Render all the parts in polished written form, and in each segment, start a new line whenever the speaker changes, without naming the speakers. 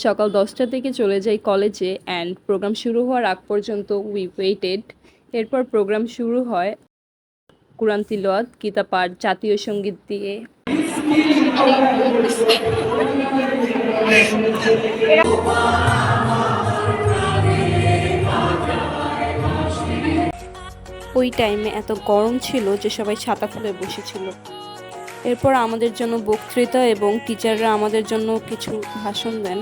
সকাল 10টা থেকে চলে যাই কলেজে অ্যান্ড প্রোগ্রাম শুরু হওয়ার আগ পর্যন্ত উই ওয়েটেড। এরপর প্রোগ্রাম শুরু হয় কুরআন তিলাওয়াত, গীতা পাঠ, জাতীয় সঙ্গীত দিয়ে। ওই টাইমে এত গরম ছিল যে সবাই ছাতা খুলে বসেছিল। এরপর আমাদের জন্য বক্তৃতা এবং টিচাররা আমাদের জন্য কিছু ভাষণ দেন।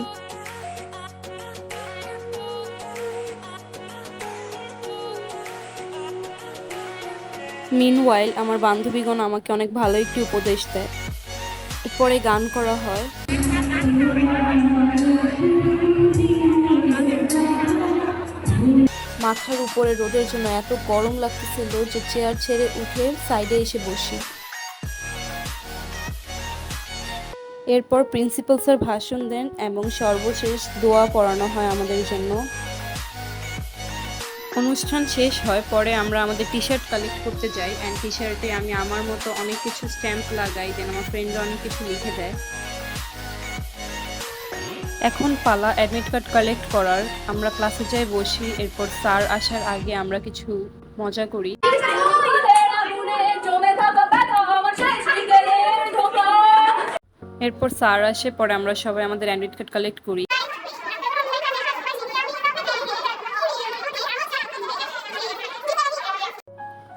মিনওয়াইল আমার বান্ধবীগণ আমাকে অনেক ভালো একটি উপদেশ দেয়। এরপরে গান করা হয়। মাথার উপরে রোদের জন্য এত গরম লাগতেছিল যে চেয়ার ছেড়ে উঠে সাইডে এসে বসি। এরপর প্রিন্সিপাল স্যার ভাষণ দেন এবং সর্বশেষ দোয়া পড়ানো হয় আমাদের জন্য। অনুষ্ঠান শেষ হয়, পরে আমরা আমাদের টি শার্ট কালেক্ট করতে যাই অ্যান্ড টি শার্টে আমি আমার মতো অনেক কিছু স্ট্যাম্প লাগাই, দেন আমার ফ্রেন্ডরা অনেক কিছু লিখে দেয়। এখন পালা অ্যাডমিট কার্ড কালেক্ট করার। আমরা ক্লাসে যাই বসি, এরপর স্যার আসার আগে আমরা কিছু মজা করি। এরপর স্যার আসে, পরে আমরা সবাই আমাদের অ্যাডমিট কার্ড কালেক্ট করি।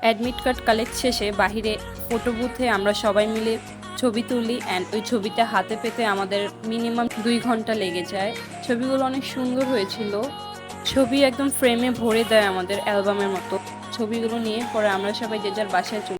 অ্যাডমিট কার্ড কালেক্ট শেষে বাহিরে ফটো বুথে আমরা সবাই মিলে ছবি তুলি অ্যান্ড ওই ছবিটা হাতে পেতে আমাদের মিনিমাম 2 ঘন্টা লেগে যায়। ছবিগুলো অনেক সুন্দর হয়েছিল। ছবি একদম ফ্রেমে ভরে দেয় আমাদের অ্যালবামের মতো। ছবিগুলো নিয়ে পরে আমরা সবাই যে যার বাসায় চলে